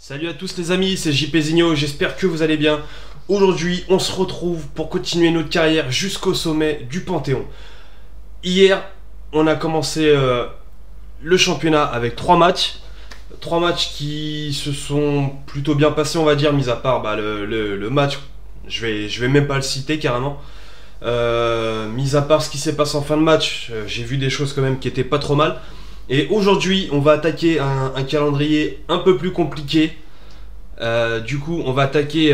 Salut à tous les amis, c'est JP Zigno, j'espère que vous allez bien. Aujourd'hui, on se retrouve pour continuer notre carrière jusqu'au sommet du Panthéon. Hier, on a commencé le championnat avec 3 matchs. 3 matchs qui se sont plutôt bien passés, on va dire, mis à part le match, je vais même pas le citer carrément. Mis à part ce qui s'est passé en fin de match, j'ai vu des choses quand même qui étaient pas trop mal. Et aujourd'hui, on va attaquer un calendrier un peu plus compliqué. Du coup, on va attaquer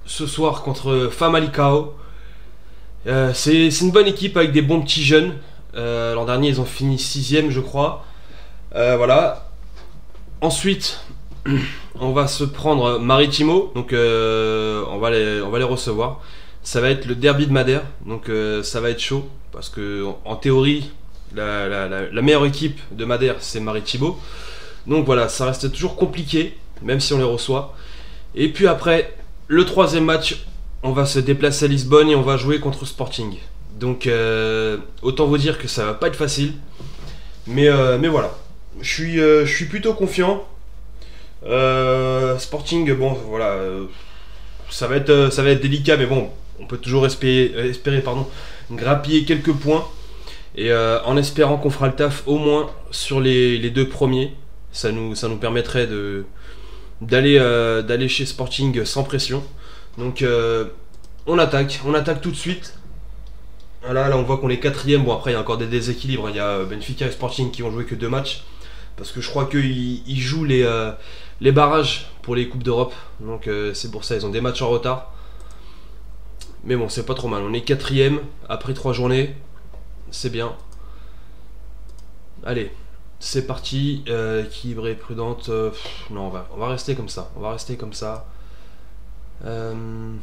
ce soir contre Famalicão. C'est une bonne équipe avec des bons petits jeunes. L'an dernier, ils ont fini 6ème, je crois. Voilà. Ensuite, on va se prendre Maritimo. Donc, on va les recevoir. Ça va être le derby de Madère. Donc, ça va être chaud. Parce que, en théorie, la meilleure équipe de Madère, c'est Maritimo. Donc voilà, ça reste toujours compliqué, même si on les reçoit. Et puis après, le troisième match, on va se déplacer à Lisbonne et on va jouer contre Sporting. Donc autant vous dire que ça va pas être facile. Mais voilà, je suis plutôt confiant. Sporting, bon voilà, ça va être délicat, mais bon, on peut toujours espérer grappiller quelques points. Et en espérant qu'on fera le taf au moins sur les deux premiers, ça nous permettrait d'aller chez Sporting sans pression. Donc on attaque tout de suite. Là on voit qu'on est quatrième. Bon, après il y a encore des déséquilibres. Il y a Benfica et Sporting qui ont joué que 2 matchs. Parce que je crois qu'ils jouent les barrages pour les Coupes d'Europe. Donc c'est pour ça, ils ont des matchs en retard. Mais bon, c'est pas trop mal. On est quatrième après 3 journées. C'est bien. Allez, c'est parti. Équilibrée, prudente. Non, on va rester comme ça. Comme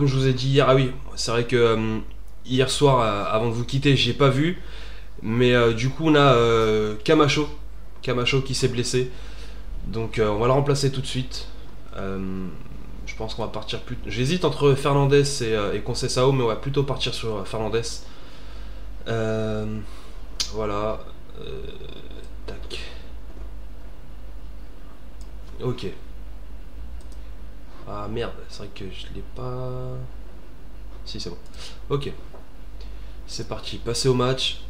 je vous ai dit hier, ah oui, c'est vrai que hier soir, avant de vous quitter, j'ai pas vu. Mais du coup, on a Camacho qui s'est blessé. Donc, on va le remplacer tout de suite. Je pense qu'on va partir plus. J'hésite entre Fernandez et Conceição, mais on va plutôt partir sur Fernandez. Voilà. Tac. Ok. Ah merde, c'est vrai que je l'ai pas. Si, c'est bon. Ok. C'est parti, passer au match.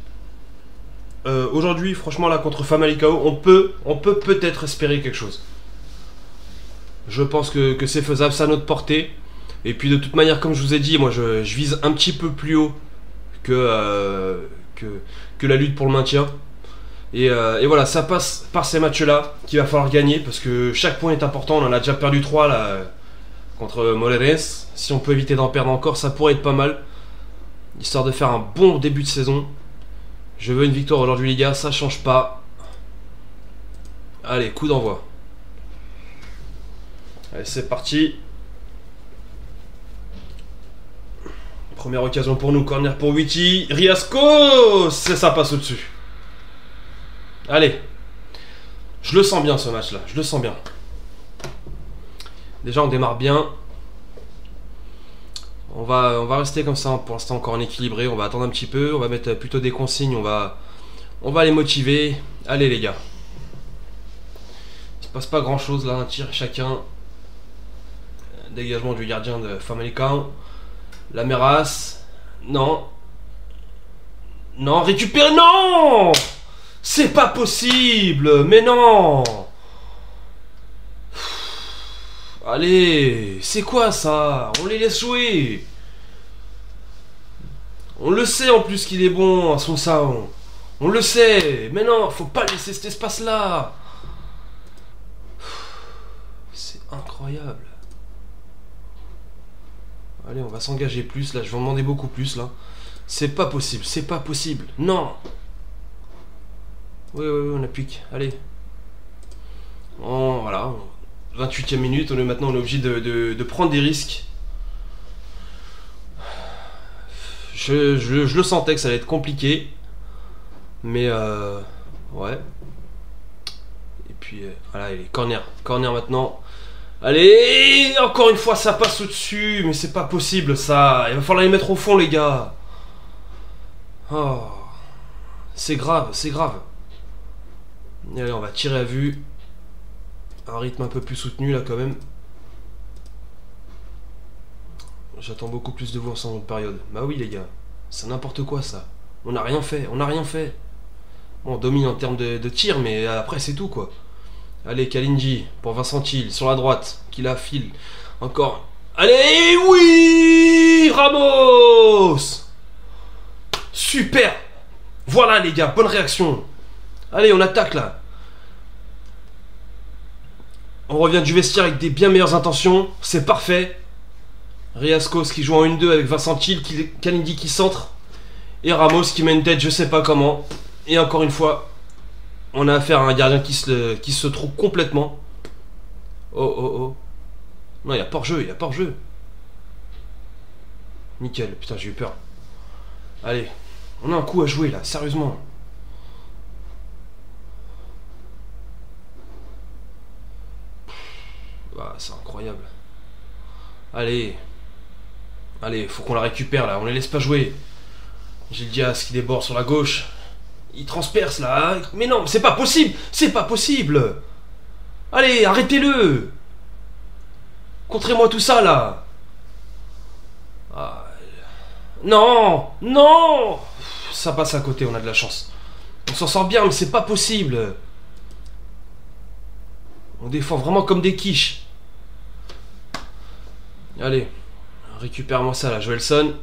Aujourd'hui, franchement, là, contre Famalicão, on peut peut-être espérer quelque chose. Je pense que c'est faisable, c'est à notre portée. Et puis, de toute manière, comme je vous ai dit, moi, je vise un petit peu plus haut que la lutte pour le maintien. Et voilà, ça passe par ces matchs-là qu'il va falloir gagner parce que chaque point est important. On en a déjà perdu 3 là, contre Moreirense. Si on peut éviter d'en perdre encore, ça pourrait être pas mal. Histoire de faire un bon début de saison. Je veux une victoire aujourd'hui, les gars, ça change pas. Allez, coup d'envoi. Allez, c'est parti. Première occasion pour nous, corner pour Witty. Riasco, ça passe au-dessus. Allez. Je le sens bien ce match-là, je le sens bien. Déjà, on démarre bien. On va rester comme ça pour l'instant encore en équilibré. On va attendre un petit peu, on va mettre plutôt des consignes. On va les motiver. Allez les gars. Il se passe pas grand-chose là, un tir chacun. Dégagement du gardien de Famalicão. La Meras. Non. Non, récupère. Non. C'est pas possible. Mais non. Allez. C'est quoi ça? On les laisse jouer. On le sait en plus qu'il est bon à son sound. On le sait. Mais non, faut pas laisser cet espace là. C'est incroyable. Allez, on va s'engager plus, là, je vais en demander beaucoup plus, là. C'est pas possible, c'est pas possible. Non. Oui, on applique, allez. Voilà, 28ème minute, maintenant on est obligé de prendre des risques. Je le sentais que ça allait être compliqué. Mais, ouais. Et puis, voilà, les corner maintenant. Allez, encore une fois ça passe au-dessus, mais c'est pas possible ça, il va falloir les mettre au fond les gars. Oh, c'est grave. Allez, on va tirer à vue. un rythme un peu plus soutenu là quand même. J'attends beaucoup plus de vous en seconde période. Bah oui les gars, c'est n'importe quoi ça. On n'a rien fait, on n'a rien fait. Bon, on domine en termes de tir, mais après c'est tout quoi. Allez, Kalindji pour Vincent Thiel sur la droite, qui la file. Encore. Allez, oui, Ramos. Super. Voilà les gars, bonne réaction. Allez, on attaque là. On revient du vestiaire avec des bien meilleures intentions. C'est parfait. Riascos qui joue en 1-2 avec Vincent Thiel, Kalindji qui centre. Et Ramos qui met une tête, je sais pas comment. Et encore une fois, on a affaire à un gardien qui se trouve complètement. Oh oh oh. Non, il y a pas hors-jeu, il y a pas hors-jeu. Nickel, putain, j'ai eu peur. Allez, on a un coup à jouer là, sérieusement. Bah, c'est incroyable. Allez. Allez, faut qu'on la récupère là, on les laisse pas jouer. Gilles Diaz qui déborde sur la gauche. Il transperce là. Mais non, c'est pas possible. C'est pas possible. Allez, arrêtez-le. Contrez-moi tout ça là. Ah, non. Non. Ça passe à côté, on a de la chance. On s'en sort bien, mais c'est pas possible. On défend vraiment comme des quiches. Allez. Récupère-moi ça là, Joelson.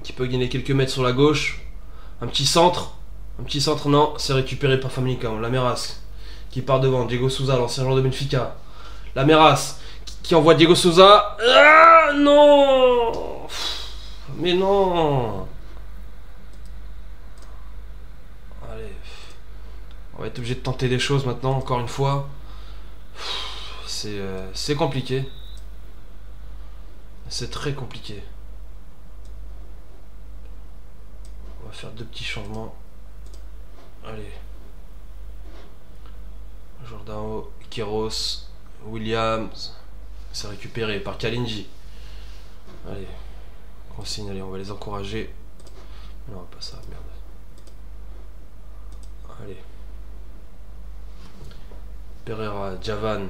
Qui peut gagner quelques mètres sur la gauche. Un petit centre. Un petit centre, non, c'est récupéré par Famalicão. Lameras qui part devant. Diego Souza, l'ancien joueur de Benfica. Lameras qui envoie Diego Souza. Ah non. Mais non. Allez. On va être obligé de tenter des choses maintenant, encore une fois. C'est compliqué. C'est très compliqué. On va faire deux petits changements. Allez. Jordão, Queiroz, Williams. C'est récupéré par Kalindji. Allez. Consigne, allez, on va les encourager. Non, pas ça, merde. Allez. Pereira, Javan,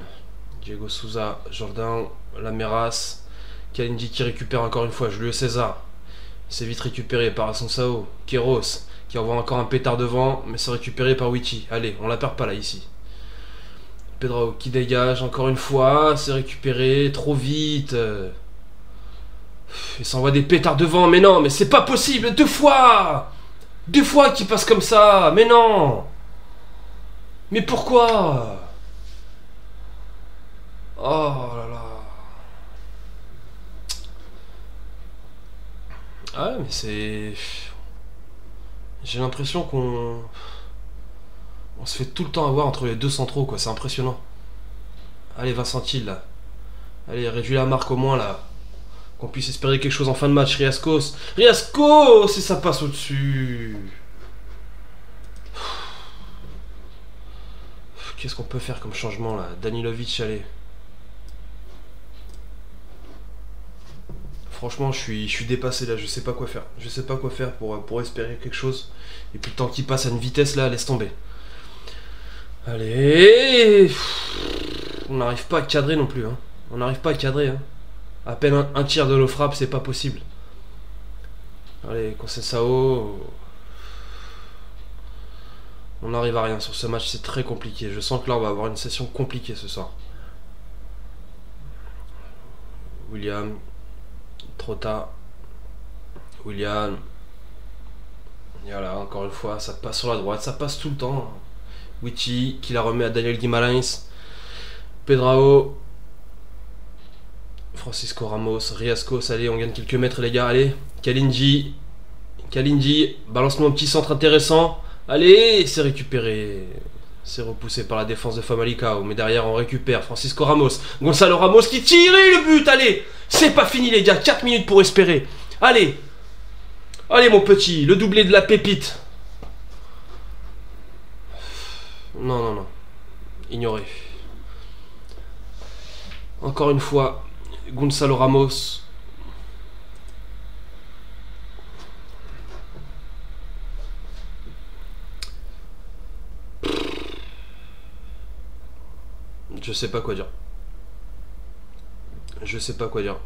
Diego Souza, Jordão, Lameras. Kalindji qui récupère encore une fois, Julio César. C'est vite récupéré par Assunção. Queiroz qui envoie encore un pétard devant, mais c'est récupéré par Wichi. Allez, on la perd pas là, ici. Pedrao qui dégage encore une fois, c'est récupéré trop vite. Il s'envoie des pétards devant, mais non, mais c'est pas possible, deux fois qu'il passe comme ça, mais non. Mais pourquoi? Oh là là. Ah ouais, mais c'est... J'ai l'impression qu'on se fait tout le temps avoir entre les deux centraux, quoi. C'est impressionnant. Allez, Vincent Thiel, là. Allez, réduis la marque au moins, là. Qu'on puisse espérer quelque chose en fin de match. Riascos. Riascos. Et ça passe au-dessus. Qu'est-ce qu'on peut faire comme changement, là? Danilovic, allez. Franchement, je suis dépassé là, je sais pas quoi faire. Je sais pas quoi faire pour espérer quelque chose. Et puis le temps qui passe à une vitesse là, laisse tomber. Allez. On n'arrive pas à cadrer non plus. Hein. On n'arrive pas à cadrer. Hein. À peine un tiers de nos frappes, c'est pas possible. Allez, Conceição. On n'arrive à rien sur ce match, c'est très compliqué. Je sens que là, on va avoir une session compliquée ce soir. William. Trotta, William. Et voilà, encore une fois, ça passe sur la droite, ça passe tout le temps. Wichi qui la remet à Daniel Guimarães. Pedrao. Francisco Ramos, Riascos, allez, on gagne quelques mètres les gars, allez. Kalindji. Kalindji, balance-nous un petit centre intéressant. Allez, c'est récupéré. C'est repoussé par la défense de Famalicão, mais derrière on récupère Francisco Ramos. Gonzalo Ramos qui tire et le but, allez. C'est pas fini les gars, 4 minutes pour espérer. Allez. Allez mon petit, le doublé de la pépite. Non, non, non. Ignoré. Encore une fois, Gonzalo Ramos. Je sais pas quoi dire. Je sais pas quoi dire.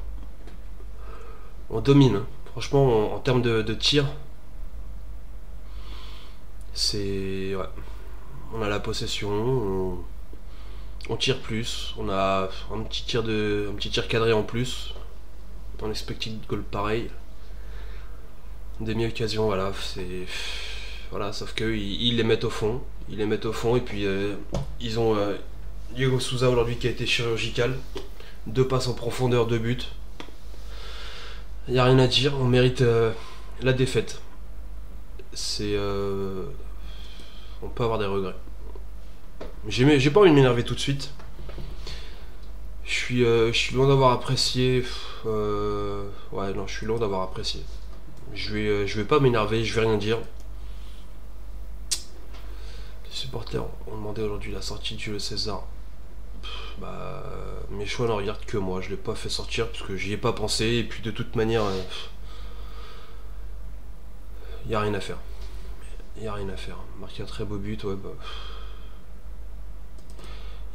On domine. Franchement, en termes de tir, c'est... Ouais. On a la possession, on tire plus, on a un petit tir cadré en plus. En expected goal pareil. Demi-occasion, voilà, c'est... Voilà, sauf que ils les mettent au fond. Ils les mettent au fond et puis ils ont Diego Souza aujourd'hui qui a été chirurgical. 2 passes en profondeur, 2 buts. Il n'y a rien à dire, on mérite la défaite. C'est... On peut avoir des regrets. J'ai pas envie de m'énerver tout de suite. Je suis loin d'avoir apprécié. Ouais, non, je suis loin d'avoir apprécié. Je vais pas m'énerver, je vais rien dire. Les supporters ont demandé aujourd'hui la sortie de Julio César. Bah, mes choix n'en regardent que moi. Je l'ai pas fait sortir parce que j'y ai pas pensé. Et puis de toute manière, y a rien à faire. Y a rien à faire. Marquer un très beau but, ouais, bah.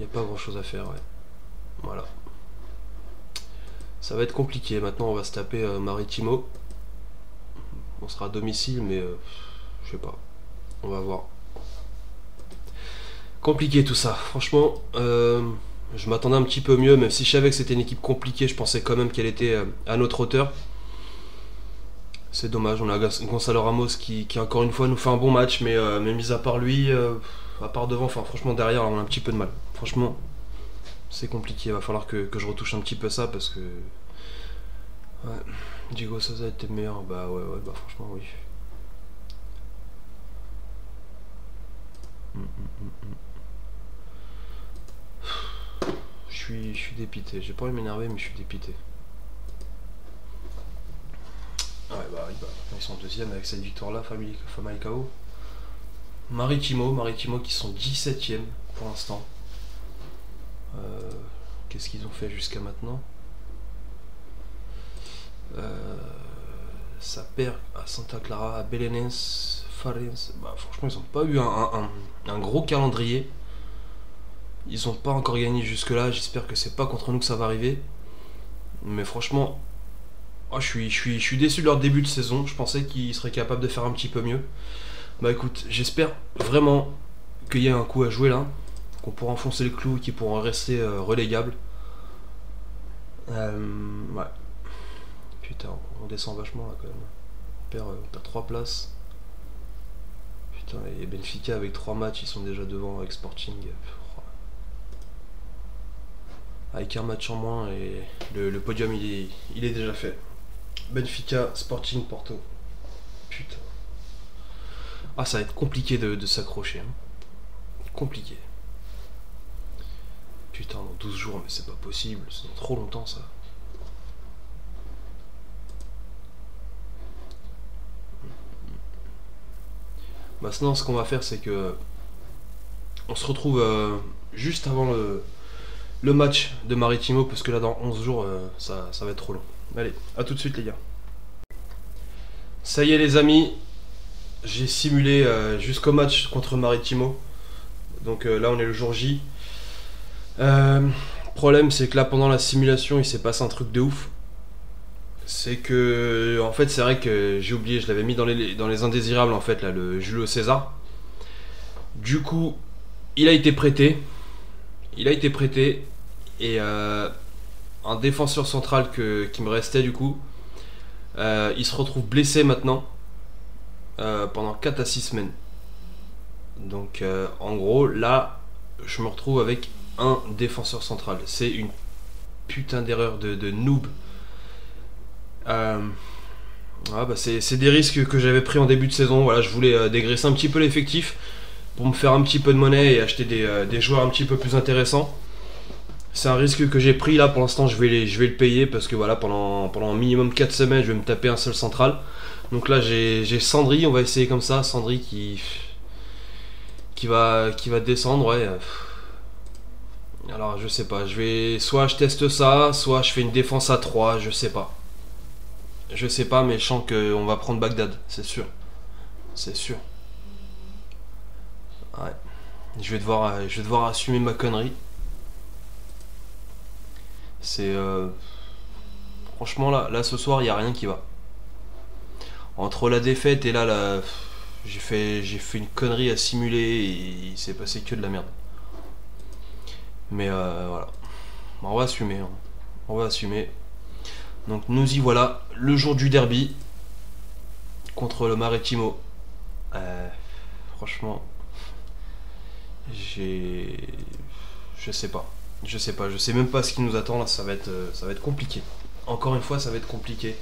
Y a pas grand chose à faire, ouais. Voilà. Ça va être compliqué. Maintenant, on va se taper Maritimo. On sera à domicile, mais je sais pas. On va voir. Compliqué tout ça. Franchement, je m'attendais un petit peu mieux, même si je savais que c'était une équipe compliquée. Je pensais quand même qu'elle était à notre hauteur. C'est dommage. On a Gonzalo Ramos qui encore une fois nous fait un bon match, mais mis à part lui, à part devant, enfin franchement derrière, on a un petit peu de mal. Franchement, c'est compliqué. Il va falloir que je retouche un petit peu ça parce que. Ouais. Diego Souza était meilleur. Bah ouais, bah franchement, oui. Je suis dépité. J'ai pas envie de m'énerver, mais je suis dépité. Ouais, bah ils sont deuxième avec cette victoire-là, Famalicão. Maritimo qui sont 17ème pour l'instant. Qu'est-ce qu'ils ont fait jusqu'à maintenant? Ça perd à Santa Clara, à Belenenses, Farense. Bah, franchement, ils n'ont pas eu un gros calendrier. Ils n'ont pas encore gagné jusque-là. J'espère que c'est pas contre nous que ça va arriver. Mais franchement, oh, je suis déçu de leur début de saison. Je pensais qu'ils seraient capables de faire un petit peu mieux. Bah écoute, j'espère vraiment qu'il y a un coup à jouer là. Qu'on pourra enfoncer le clou et qu'ils pourront rester relégables. Ouais. Putain, on descend vachement là quand même. On perd 3 places. Putain, et Benfica avec 3 matchs, ils sont déjà devant avec Sporting. Avec un match en moins et le podium il est déjà fait. Benfica, Sporting, Porto. Putain. Ah, ça va être compliqué de s'accrocher. Hein. Compliqué. Putain, dans 12 jours, mais c'est pas possible. C'est dans trop longtemps ça. Maintenant, ce qu'on va faire, c'est que on se retrouve juste avant le match de Maritimo, parce que là, dans 11 jours, ça va être trop long. Allez, à tout de suite, les gars. Ça y est, les amis, j'ai simulé jusqu'au match contre Maritimo. Donc là, on est le jour J. Problème, c'est que là, pendant la simulation, il s'est passé un truc de ouf. C'est que, en fait, c'est vrai que j'ai oublié, je l'avais mis dans les indésirables, en fait, là, le Julio César. Du coup, il a été prêté. Et un défenseur central qui me restait, du coup, il se retrouve blessé maintenant pendant 4 à 6 semaines. Donc, en gros, là, je me retrouve avec un défenseur central. C'est une putain d'erreur de noob. Bah c'est des risques que j'avais pris en début de saison. Voilà, je voulais dégraisser un petit peu l'effectif pour me faire un petit peu de monnaie et acheter des joueurs un petit peu plus intéressants. C'est un risque que j'ai pris là. Pour l'instant, je vais le payer parce que voilà, pendant minimum 4 semaines, je vais me taper un seul central. Donc là, j'ai Sandri. On va essayer comme ça. Sandri qui va descendre. Ouais. Alors je sais pas. Soit je teste ça, soit je fais une défense à 3. Je sais pas. Mais je sens qu'on va prendre Bagdad, c'est sûr. C'est sûr. Ouais. Je vais devoir assumer ma connerie. C'est franchement là ce soir il y a rien qui va. Entre la défaite et là j'ai fait une connerie à simuler et il s'est passé que de la merde. Mais voilà, on va assumer, hein. On va assumer. Donc nous y voilà, le jour du derby contre le Maritimo. Franchement, je sais pas. Je sais même pas ce qui nous attend là, ça va être compliqué. Encore une fois, ça va être compliqué.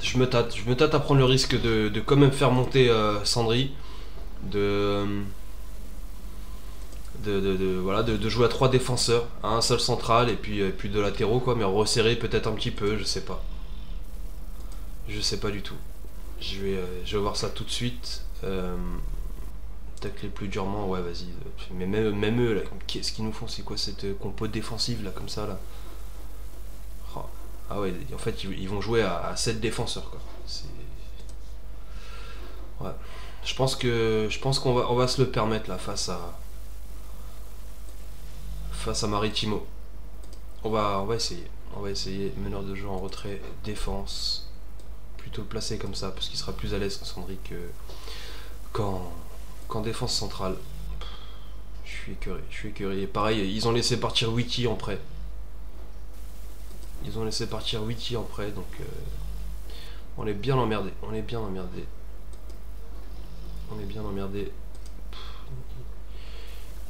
Je me tâte à prendre le risque de quand même faire monter Sandri, voilà, de jouer à 3 défenseurs, à un seul central et puis de latéraux quoi, mais resserrer peut-être un petit peu, je sais pas. Je sais pas du tout. Je vais voir ça tout de suite. Tacler plus durement, ouais vas-y. Mais même eux là, qu'est-ce qu'ils nous font? C'est quoi cette compo défensive là comme ça là? Oh. Ah ouais, en fait ils vont jouer à 7 défenseurs quoi. Ouais. Je pense qu'on va se le permettre là face à Maritimo. On va essayer. On va essayer. Meneur de jeu en retrait, défense. Plutôt le placer comme ça parce qu'il sera plus à l'aise Sandri qu'en défense centrale. Je suis écœuré. Et pareil, ils ont laissé partir Wiki en prêt. Donc on est bien emmerdé.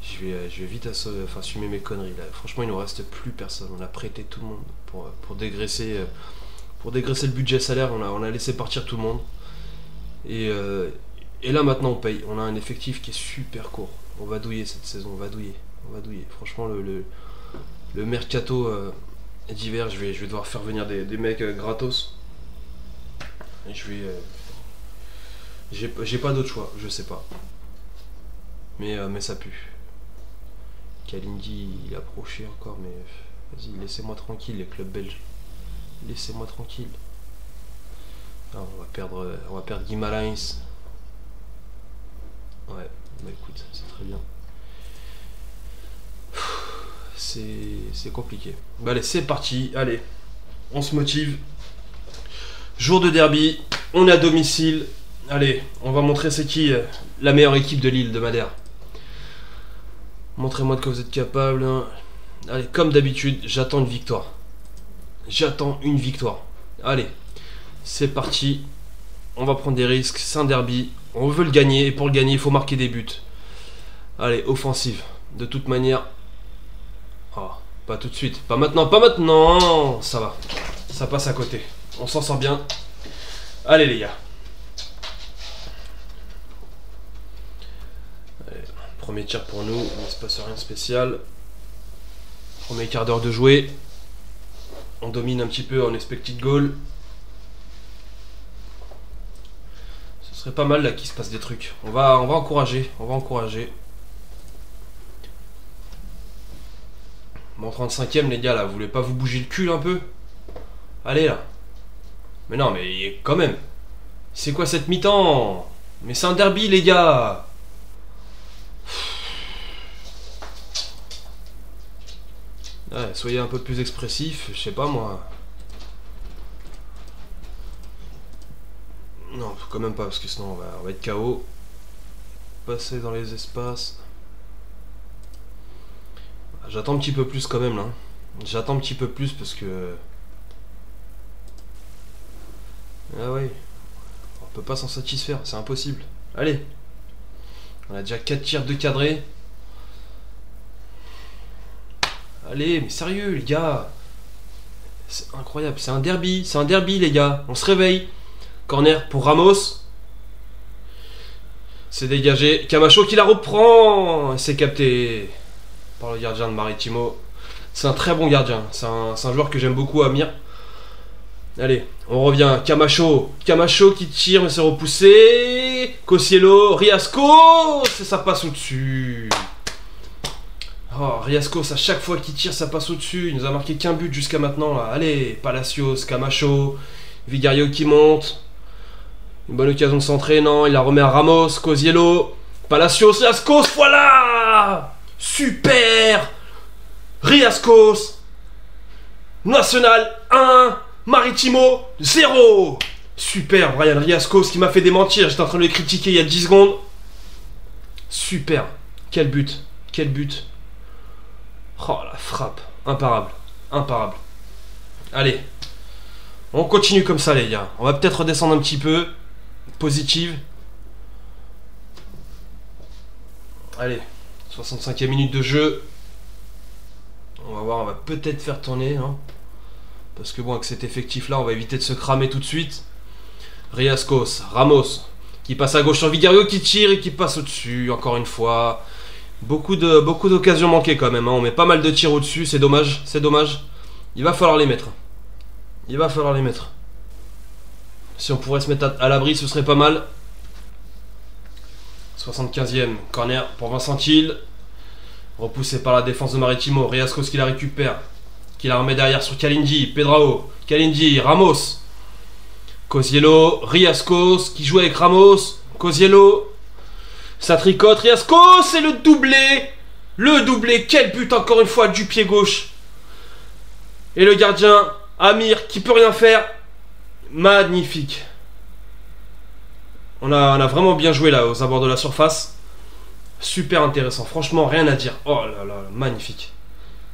Je vais vite assumer mes conneries là. Franchement, il ne nous reste plus personne. On a prêté tout le monde pour dégraisser le budget salaire. On a laissé partir tout le monde. Et là maintenant on paye. On a un effectif qui est super court. On va douiller cette saison. On va douiller. Franchement, le mercato d'hiver, je vais devoir faire venir des mecs gratos. Et j'ai pas d'autre choix. Je sais pas. Mais ça pue. Kalindi il a approché encore, mais vas-y, laissez-moi tranquille les clubs belges. Laissez-moi tranquille. Ah, on va perdre Guimarães. Ouais, bah écoute, c'est très bien. C'est compliqué. Bah allez, c'est parti. Allez, on se motive. Jour de derby, on est à domicile. Allez, on va montrer c'est qui la meilleure équipe de l'île de Madère. Montrez-moi de quoi vous êtes capable. Hein. Allez, comme d'habitude, j'attends une victoire. Allez, c'est parti. On va prendre des risques. C'est un derby. On veut le gagner. Et pour le gagner, il faut marquer des buts. Allez, offensive. De toute manière. Oh, pas tout de suite. Pas maintenant. Ça va. Ça passe à côté. On s'en sort bien. Allez, les gars. Allez, premier tir pour nous. Il ne se passe rien de spécial. Premier quart d'heure de jouer. On domine un petit peu en expected goal. Ce serait pas mal là qu'il se passe des trucs. On va encourager. Bon, 35ème les gars là, vous voulez pas vous bouger le cul un peu? Allez là. Mais non mais quand même. C'est quoi cette mi-temps? Mais c'est un derby les gars. Ouais, soyez un peu plus expressif, je sais pas moi. Non, quand même pas, parce que sinon on va être KO. Passer dans les espaces. J'attends un petit peu plus quand même là. J'attends un petit peu plus parce que... Ah ouais. On peut pas s'en satisfaire, c'est impossible. Allez. On a déjà 4 tirs de cadré. Allez, mais sérieux les gars. C'est incroyable, c'est un derby les gars. On se réveille. Corner pour Ramos. C'est dégagé. Camacho qui la reprend. C'est capté par le gardien de Maritimo. C'est un très bon gardien. C'est un joueur que j'aime beaucoup, Amir. Allez, on revient. Camacho qui tire, mais c'est repoussé. Cosiello, Riascos. Ça passe au-dessus. Oh, Riascos, à chaque fois qu'il tire, ça passe au-dessus. Il nous a marqué qu'un but jusqu'à maintenant. Là. Allez, Palacios, Camacho. Vigario qui monte. Une bonne occasion de centrer, non, il la remet à Ramos, Cosiello, Palacios, Riascos, voilà. Super. Riascos, National 1, Maritimo 0. Super, Brian Riascos qui m'a fait démentir. J'étais en train de le critiquer il y a 10 secondes. Super. Quel but. Quel but. Oh la frappe. Imparable. Imparable. Allez. On continue comme ça les gars. On va peut-être redescendre un petit peu. Positive. Allez. 65e minute de jeu. On va voir, on va peut-être faire tourner. Hein. Parce que bon, avec cet effectif là, on va éviter de se cramer tout de suite. Riascos, Ramos, qui passe à gauche sur Vigario, qui tire et qui passe au-dessus, encore une fois. Beaucoup d'occasions manquées quand même. Hein. On met pas mal de tirs au-dessus, c'est dommage, c'est dommage. Il va falloir les mettre. Il va falloir les mettre. Si on pourrait se mettre à l'abri, ce serait pas mal. 75e, corner pour Vincent Hill. Repoussé par la défense de Maritimo. Riascos qui la récupère. Qui la remet derrière sur Kalindi. Pedrao. Kalindi. Ramos. Cosiello. Riascos qui joue avec Ramos. Cosiello. Ça tricote. Riascos. Et le doublé. Le doublé. Quel but encore une fois du pied gauche. Et le gardien. Amir qui peut rien faire. Magnifique. On a vraiment bien joué là aux abords de la surface. Super intéressant, franchement rien à dire. Oh là là, magnifique.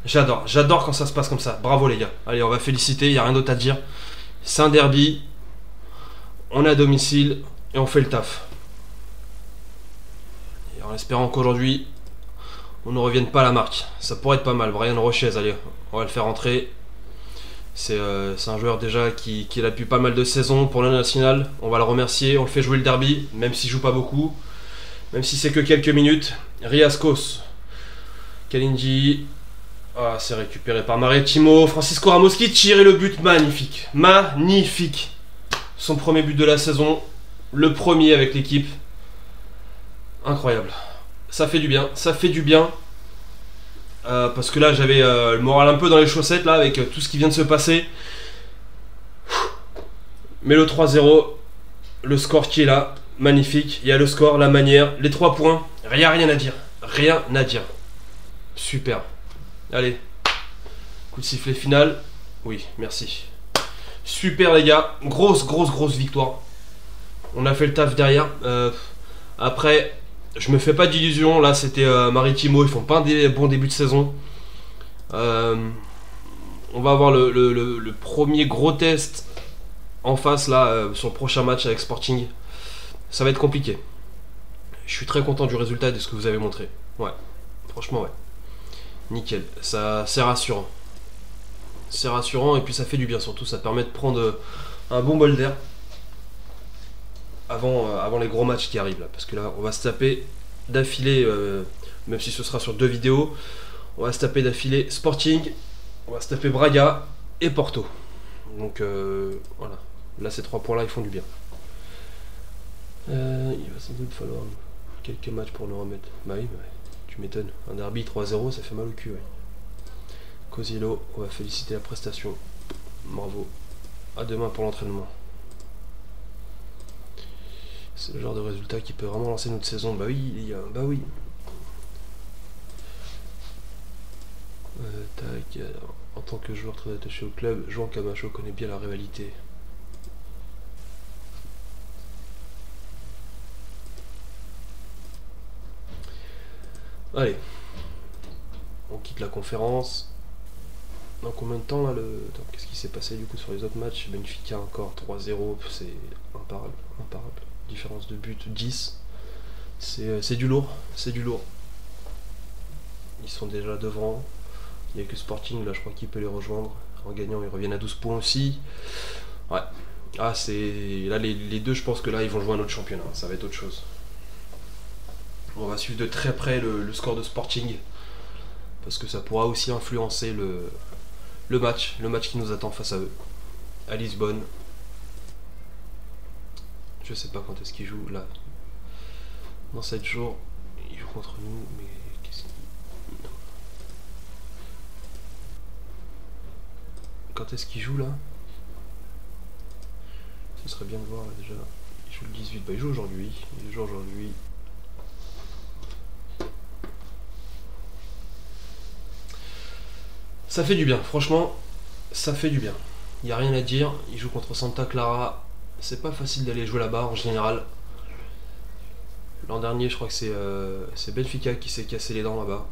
J'adore quand ça se passe comme ça. Bravo les gars. Allez, on va féliciter, il n'y a rien d'autre à dire. C'est un derby. On est à domicile et on fait le taf. Et en espérant qu'aujourd'hui, on ne revienne pas à la marque. Ça pourrait être pas mal. Brian Rochez, allez, on va le faire entrer. C'est un joueur déjà qui a pu pas mal de saisons pour le national. On va le remercier, on le fait jouer le derby, même s'il joue pas beaucoup. Même si c'est que quelques minutes. Riascos. Kalindi. Ah, c'est récupéré par Maritimo. Francisco Ramos qui tire et le but magnifique. Magnifique. Son premier but de la saison. Le premier avec l'équipe. Incroyable. Ça fait du bien. Ça fait du bien. Parce que là j'avais le moral un peu dans les chaussettes là avec tout ce qui vient de se passer. Mais le 3-0. Le score qui est là. Magnifique, il y a le score, la manière, les 3 points, rien à dire, rien à dire. Super. Allez, coup de sifflet final. Oui, merci. Super les gars, grosse victoire. On a fait le taf derrière. Après, je me fais pas d'illusions, là c'était Maritimo, ils font pas un bon début de saison. On va avoir le premier gros test en face là, sur le prochain match avec Sporting. Ça va être compliqué. Je suis très content du résultat et de ce que vous avez montré. Ouais, franchement ouais. Nickel, ça c'est rassurant. C'est rassurant et puis ça fait du bien surtout. Ça permet de prendre un bon bol d'air avant les gros matchs qui arrivent là. Parce que là on va se taper d'affilée, même si ce sera sur 2 vidéos, on va se taper d'affilée Sporting, on va se taper Braga et Porto. Donc voilà, là ces 3 points là ils font du bien. Il va sans doute falloir quelques matchs pour le remettre. Bah oui, tu m'étonnes. Un derby 3-0, ça fait mal au cul. Ouais. Cosiello, on va féliciter la prestation. Bravo. À demain pour l'entraînement. C'est le genre de résultat qui peut vraiment lancer notre saison. Bah oui, les gars, bah oui. Tac. En tant que joueur très attaché au club, Juan Camacho connaît bien la rivalité. Allez, on quitte la conférence. Dans combien de temps là qu'est-ce qui s'est passé du coup sur les autres matchs? Benfica encore 3-0, c'est imparable, imparable. Différence de but 10. C'est du lourd, c'est du lourd. Ils sont déjà devant. Il n'y a que Sporting là, je crois qu'il peut les rejoindre. En gagnant, ils reviennent à 12 points aussi. Ouais. Ah c'est. Là les deux, je pense que là ils vont jouer un autre championnat, ça va être autre chose. On va suivre de très près le score de Sporting parce que ça pourra aussi influencer le match qui nous attend face à eux à Lisbonne. Je sais pas quand est-ce qu'ils jouent là. Dans 7 jours, ils jouent contre nous, mais qu'est-ce qu'ils... Quand est-ce qu'ils jouent là? Ce serait bien de voir là, déjà. Ils jouent le 18, bah ils jouent aujourd'hui. Ils jouent aujourd'hui. Ça fait du bien, franchement, Ça fait du bien. Il n'y a rien à dire. Il joue contre Santa Clara. C'est pas facile d'aller jouer là-bas en général. L'an dernier, je crois que c'est Benfica qui s'est cassé les dents là-bas.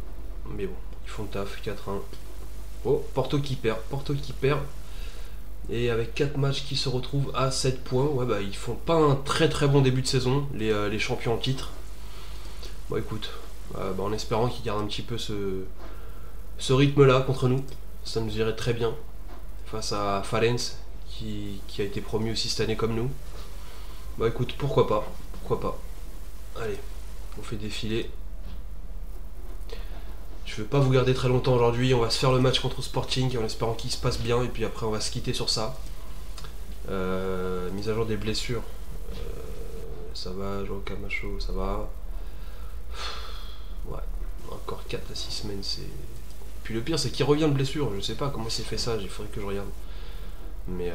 Mais bon, ils font le taf, 4-1. Oh, Porto qui perd. Porto qui perd. Et avec 4 matchs qui se retrouvent à 7 points. Ouais, bah ils font pas un très très bon début de saison, les champions en titre. Bon, écoute, en espérant qu'ils gardent un petit peu ce rythme-là contre nous. Ça nous irait très bien. Face à Farense, qui a été promu aussi cette année comme nous. Bah écoute, pourquoi pas. Pourquoi pas. Allez, on fait défiler. Je vais pas vous garder très longtemps aujourd'hui. On va se faire le match contre Sporting en espérant qu'il se passe bien. Et puis après, on va se quitter sur ça. Mise à jour des blessures. Ça va, Joao Camacho, ça va. Ouais, encore 4 à 6 semaines. Puis le pire, c'est qu'il revient de blessure. Je sais pas comment il s'est fait ça. Il faudrait que je regarde. Mais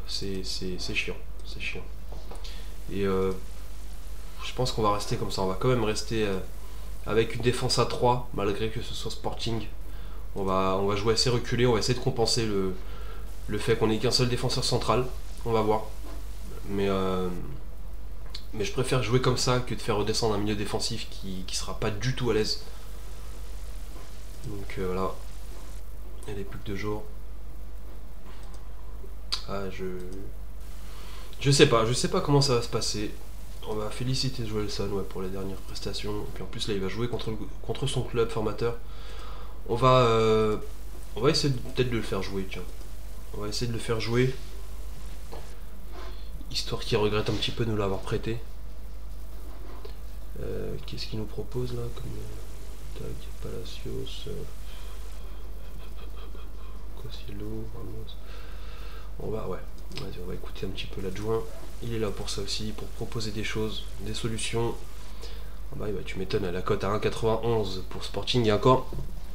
c'est chiant. C'est chiant. Et je pense qu'on va rester comme ça. On va quand même rester avec une défense à 3, malgré que ce soit Sporting. On va jouer assez reculé. On va essayer de compenser le fait qu'on n'ait qu'un seul défenseur central. On va voir. Mais je préfère jouer comme ça que de faire redescendre un milieu défensif qui sera pas du tout à l'aise. Donc voilà. Il n'y a plus que 2 jours. Ah, je sais pas comment ça va se passer. On va féliciter Joelson pour la dernière prestation. Et puis en plus là il va jouer contre son club formateur. On va essayer peut-être de le faire jouer, tiens. On va essayer de le faire jouer. Histoire qu'il regrette un petit peu de nous l'avoir prêté. Qu'est-ce qu'il nous propose là comme Palacios, Cosiello, Ramos. On va écouter un petit peu l'adjoint. Il est là pour ça aussi, pour proposer des choses, des solutions. Ah bah, tu m'étonnes, à la cote à 1,91 pour Sporting et encore,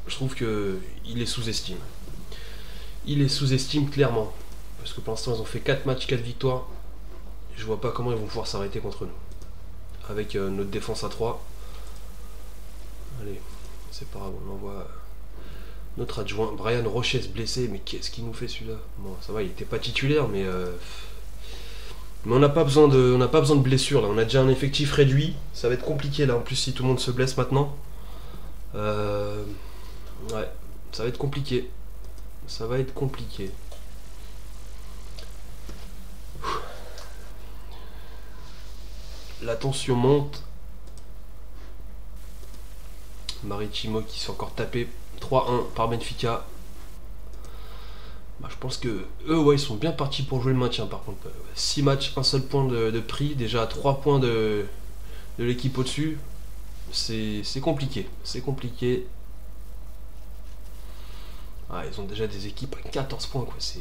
je trouve qu'il est sous-estime. Il est sous-estime clairement. Parce que pour l'instant ils ont fait 4 matchs, 4 victoires. Je vois pas comment ils vont pouvoir s'arrêter contre nous. Avec notre défense à 3. Allez, c'est pas grave, on envoie notre adjoint. Brian Roches blessé, mais qu'est-ce qu'il nous fait celui-là? Bon, ça va, il était pas titulaire, mais on n'a pas besoin de blessure là. On a déjà un effectif réduit. Ça va être compliqué là. En plus, si tout le monde se blesse maintenant, ouais, ça va être compliqué. Ça va être compliqué. La tension monte. Maritimo qui s'est encore tapé 3-1 par Benfica. Bah, je pense que eux, ouais, ils sont bien partis pour jouer le maintien par contre. 6 matchs, un seul point de prix, déjà 3 points de l'équipe au-dessus. C'est compliqué. C'est compliqué. Ah, ils ont déjà des équipes à 14 points, quoi. C'est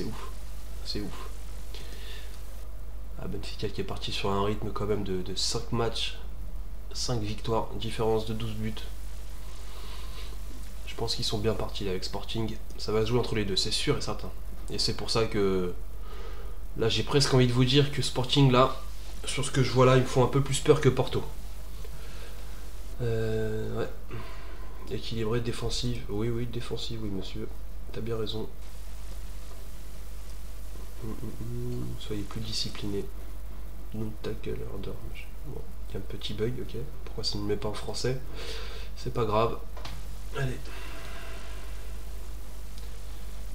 ouf. C'est ouf. Ah, Benfica qui est parti sur un rythme quand même de 5 matchs, 5 victoires, différence de 12 buts. Je pense qu'ils sont bien partis là, avec Sporting. Ça va se jouer entre les deux, c'est sûr et certain. Et c'est pour ça que là j'ai presque envie de vous dire que Sporting là, sur ce que je vois là, ils me font un peu plus peur que Porto. Ouais. Équilibré, défensive. Oui, défensive, oui monsieur. T'as bien raison. Soyez plus disciplinés. Non tackle order. Bon, il y a un petit bug, ok. Pourquoi ça ne me met pas en français? C'est pas grave. Allez.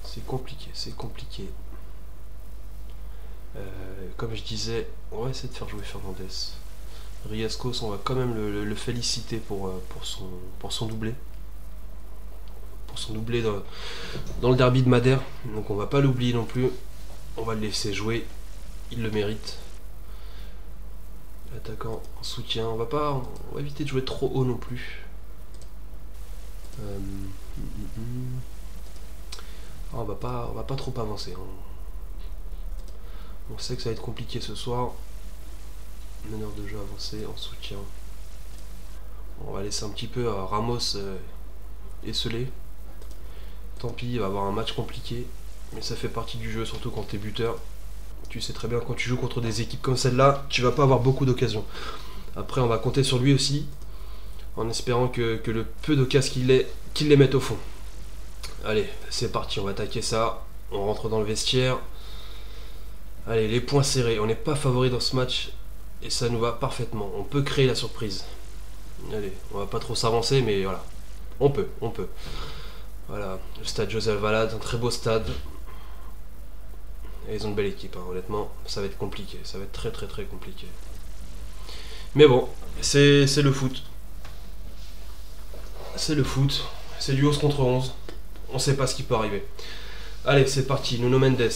C'est compliqué, c'est compliqué. Comme je disais, on va essayer de faire jouer Fernandez. Riascos, on va quand même le féliciter pour son doublé. Pour son doublé dans le derby de Madère. Donc on va pas l'oublier non plus. On va le laisser jouer. Il le mérite. Attaquant en soutien. On va éviter de jouer trop haut non plus. On va pas trop avancer. On sait que ça va être compliqué ce soir. Meneur de jeu avancé en soutien. On va laisser un petit peu Ramos esseler. Tant pis, il va avoir un match compliqué. Mais ça fait partie du jeu, surtout quand t'es buteur. Tu sais très bien, quand tu joues contre des équipes comme celle-là, tu vas pas avoir beaucoup d'occasions. Après, on va compter sur lui aussi. En espérant que le peu d'occasions qu'il les mette au fond. Allez, c'est parti, on va attaquer ça. On rentre dans le vestiaire. Allez, les points serrés. On n'est pas favori dans ce match. Et ça nous va parfaitement. On peut créer la surprise. Allez, on va pas trop s'avancer, mais voilà. On peut. Voilà, le stade José Alvalade, un très beau stade. Et ils ont une belle équipe, hein. Honnêtement, ça va être compliqué. Ça va être très compliqué. Mais bon, c'est le foot. C'est le foot. C'est du 11 contre 11. On sait pas ce qui peut arriver. Allez, c'est parti. Nuno Mendes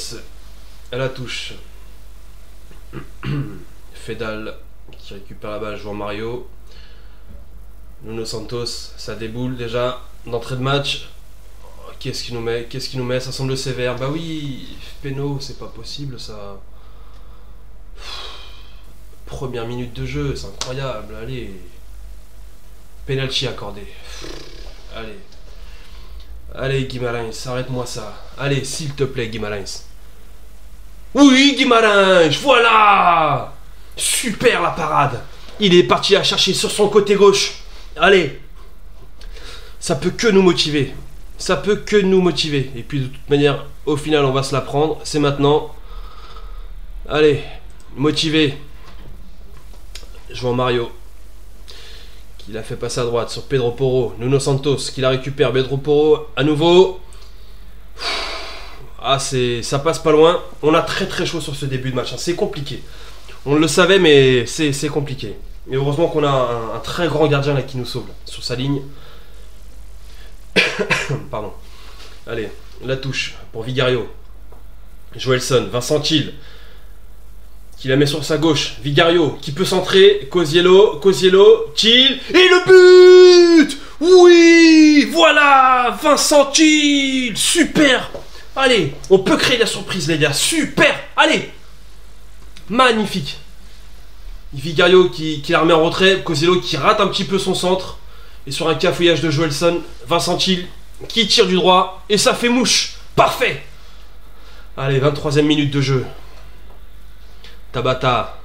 à la touche. Fedal qui récupère la balle, jouant Mario. Nuno Santos, ça déboule déjà d'entrée de match. Qu'est-ce qu'il nous met? Ça semble sévère. Bah oui, péno, c'est pas possible ça. Première minute de jeu, c'est incroyable. Allez. Penalty accordé. Allez. Allez, Guimarães, arrête-moi ça. Allez, s'il te plaît, Guimarães. Oui, Guimarães, voilà. Super la parade. Il est parti la chercher sur son côté gauche. Allez. Ça peut que nous motiver. Ça peut que nous motiver. Et puis de toute manière, au final, on va se la prendre. C'est maintenant. Allez, motivé. Jouant Mario. Qui l'a fait passer à droite sur Pedro Porro. Nuno Santos qui la récupère. Pedro Porro à nouveau. Ah, ça passe pas loin. On a très chaud sur ce début de match. Hein. C'est compliqué. On le savait, mais c'est compliqué. Et heureusement qu'on a un très grand gardien là qui nous sauve là, sur sa ligne. Pardon. Allez, la touche pour Vigario. Joelson, Vincent Thiel qui la met sur sa gauche. Vigario qui peut centrer. Cosiello, Thiel. Et le but! Oui! Voilà! Vincent Thiel! Super! Allez, on peut créer la surprise les gars. Super! Allez! Magnifique! Vigario qui la remet en retrait. Cosiello qui rate un petit peu son centre. Et sur un cafouillage de Joelson, Vincent Thiel qui tire du droit. Et ça fait mouche. Parfait. Allez, 23e minute de jeu. Tabata,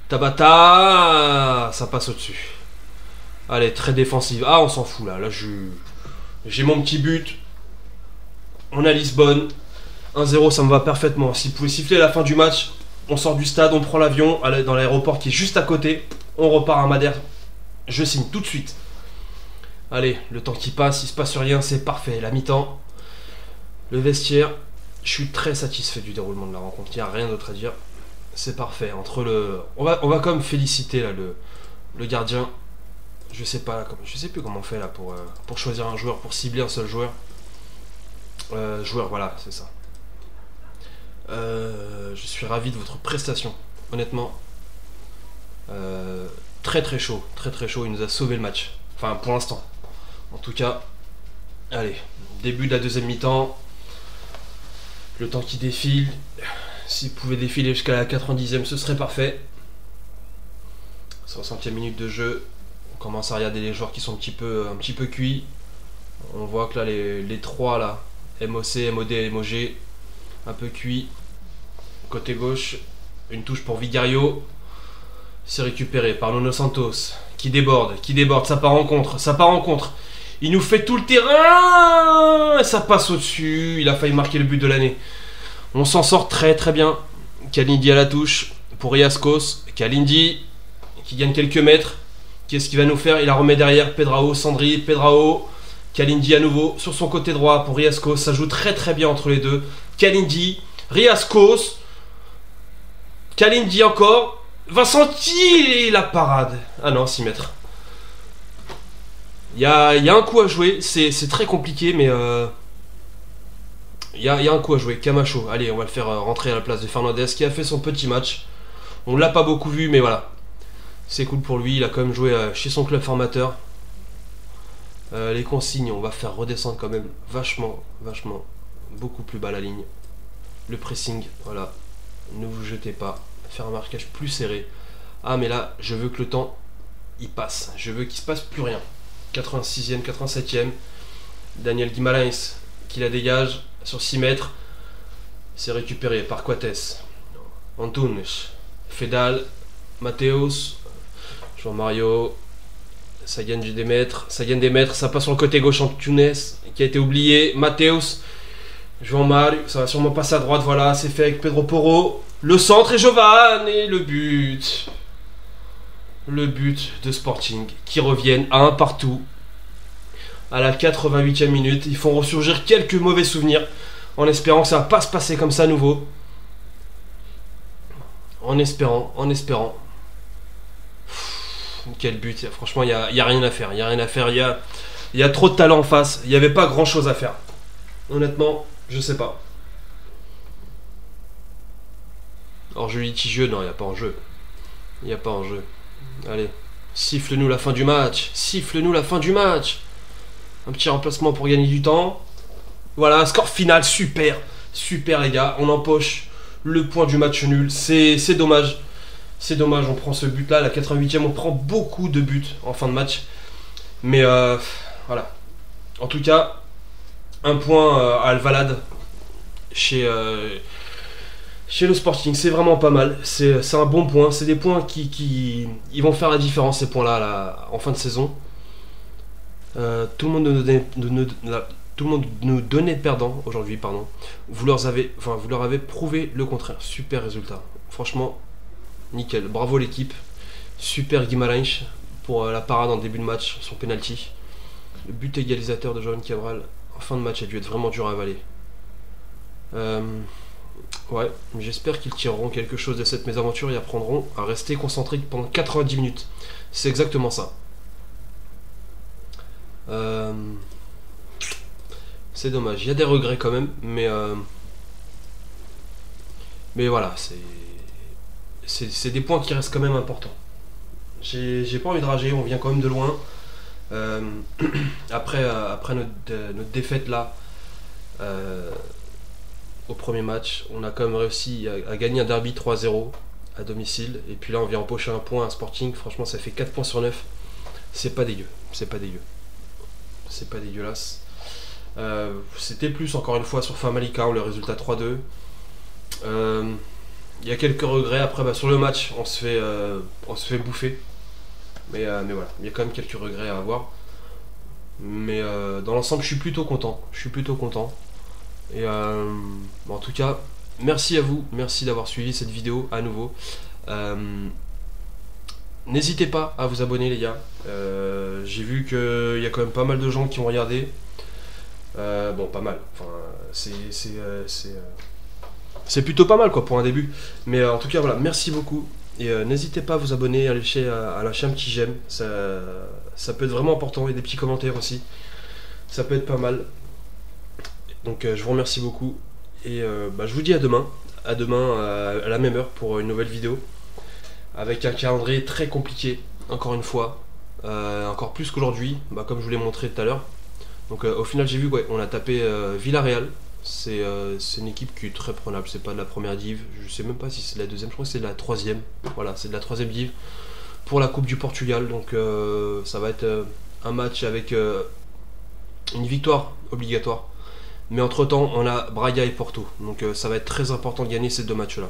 ça passe au-dessus. Allez, très défensive. Ah, on s'en fout là. Là, j'ai mon petit but. On a Lisbonne. 1-0, ça me va parfaitement. S'il pouvait siffler à la fin du match, on sort du stade, on prend l'avion dans l'aéroport qui est juste à côté. On repart à Madère. Je signe tout de suite. Allez, le temps qui passe, il se passe rien, c'est parfait. La mi-temps, le vestiaire, je suis très satisfait du déroulement de la rencontre. Il n'y a rien d'autre à dire. C'est parfait. On va quand même féliciter là, le gardien. Je sais plus comment on fait là pour choisir un joueur, pour cibler un seul joueur. Voilà, c'est ça. Je suis ravi de votre prestation. Honnêtement, très chaud. Il nous a sauvé le match. Enfin, pour l'instant. En tout cas, allez, début de la deuxième mi-temps. Le temps qui défile. S'il pouvait défiler jusqu'à la 90e, ce serait parfait. 60e minute de jeu. On commence à regarder les joueurs qui sont un petit peu cuits. On voit que là, les trois, là, MOC, MOD et MOG, un peu cuits. Côté gauche, une touche pour Vigario. C'est récupéré par Nuno Santos. Qui déborde, ça part en contre. Il nous fait tout le terrain. Et ça passe au-dessus. Il a failli marquer le but de l'année. On s'en sort très bien. Kalindi à la touche pour Riascos. Kalindi qui gagne quelques mètres. Qu'est-ce qu'il va nous faire? Il la remet derrière. Pedrao, Sandri, Pedrao. Kalindi à nouveau sur son côté droit pour Riascos. Ça joue très bien entre les deux. Kalindi, Riascos. Kalindi encore. Vincent Thiel et la parade. Ah non, 6 mètres. Il y a un coup à jouer. C'est très compliqué, mais il y a un coup à jouer. Camacho. Allez, on va le faire rentrer à la place de Fernandez qui a fait son petit match. On l'a pas beaucoup vu, mais voilà. C'est cool pour lui. Il a quand même joué chez son club formateur. Les consignes, on va faire redescendre quand même vachement, beaucoup plus bas la ligne. Le pressing, voilà. Ne vous jetez pas. Faire un marquage plus serré. Ah, mais là, je veux que le temps, il passe. Je veux qu'il se passe plus rien. 86e, 87e. Daniel Guimarães qui la dégage sur 6 mètres. C'est récupéré par Coates. Antunes. Fedal. Mateus. Jean Mario. Ça gagne des mètres, ça passe sur le côté gauche en Tunes, qui a été oublié. Mateus, João Mario, ça va sûrement passer à droite, voilà, c'est fait avec Pedro Porro. Le centre et Jovan, et le but. Le but de Sporting, qui reviennent à un partout. À la 88e minute, ils font ressurgir quelques mauvais souvenirs, en espérant que ça va pas se passer comme ça à nouveau. En espérant. Quel but, franchement, il y a rien à faire. Il y a trop de talent en face. Il n'y avait pas grand chose à faire. Honnêtement, je sais pas. Hors-jeu litigieux, non, il n'y a pas en jeu. Allez, siffle-nous la fin du match. Un petit remplacement pour gagner du temps. Voilà, score final, super les gars. On empoche le point du match nul. C'est dommage. C'est dommage, on prend ce but là, la 88e, on prend beaucoup de buts en fin de match. Mais voilà. En tout cas, un point à Alvalade chez le Sporting, c'est vraiment pas mal. C'est un bon point. C'est des points qui ils vont faire la différence, ces points là en fin de saison. Tout le monde nous donnait perdant aujourd'hui, pardon. Vous leur avez prouvé le contraire. Super résultat. Franchement, nickel. Bravo l'équipe. Super Guimarães pour la parade en début de match, son penalty. Le but égalisateur de Johan Cabral en fin de match a dû être vraiment dur à avaler. Ouais, j'espère qu'ils tireront quelque chose de cette mésaventure et apprendront à rester concentrés pendant 90 minutes. C'est exactement ça. C'est dommage, il y a des regrets quand même, mais voilà, c'est des points qui restent quand même importants. J'ai pas envie de rager, on vient quand même de loin. Après notre défaite là, au premier match, on a quand même réussi à gagner un derby 3-0 à domicile, et puis là on vient empocher un point à Sporting. Franchement, ça fait 4 points sur 9. C'est pas dégueu, c'est pas dégueulasse. C'était plus encore une fois sur Famalicão, le résultat 3-2. Il y a quelques regrets après, sur le match on se fait bouffer, mais voilà, il y a quand même quelques regrets à avoir, mais dans l'ensemble je suis plutôt content, et en tout cas merci à vous, merci d'avoir suivi cette vidéo à nouveau. N'hésitez pas à vous abonner les gars. J'ai vu qu'il y a quand même pas mal de gens qui ont regardé. Bon, pas mal, enfin c'est plutôt pas mal quoi pour un début. Mais en tout cas voilà, merci beaucoup. Et n'hésitez pas à vous abonner, à lâcher un petit j'aime. Ça peut être vraiment important, et des petits commentaires aussi. Ça peut être pas mal. Donc je vous remercie beaucoup. Et je vous dis à demain. À la même heure pour une nouvelle vidéo. Avec un calendrier très compliqué, encore une fois. Encore plus qu'aujourd'hui, comme je vous l'ai montré tout à l'heure. Donc au final j'ai vu on a tapé Villarreal. C'est une équipe qui est très prenable, c'est pas de la première div, je sais même pas si c'est de la deuxième, je crois que c'est de la troisième. Voilà, c'est de la troisième div pour la Coupe du Portugal. Donc ça va être un match avec une victoire obligatoire. Mais entre temps on a Braga et Porto, donc ça va être très important de gagner ces deux matchs là.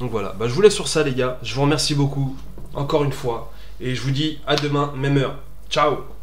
Donc voilà, je vous laisse sur ça les gars, je vous remercie beaucoup encore une fois, et je vous dis à demain, même heure. Ciao.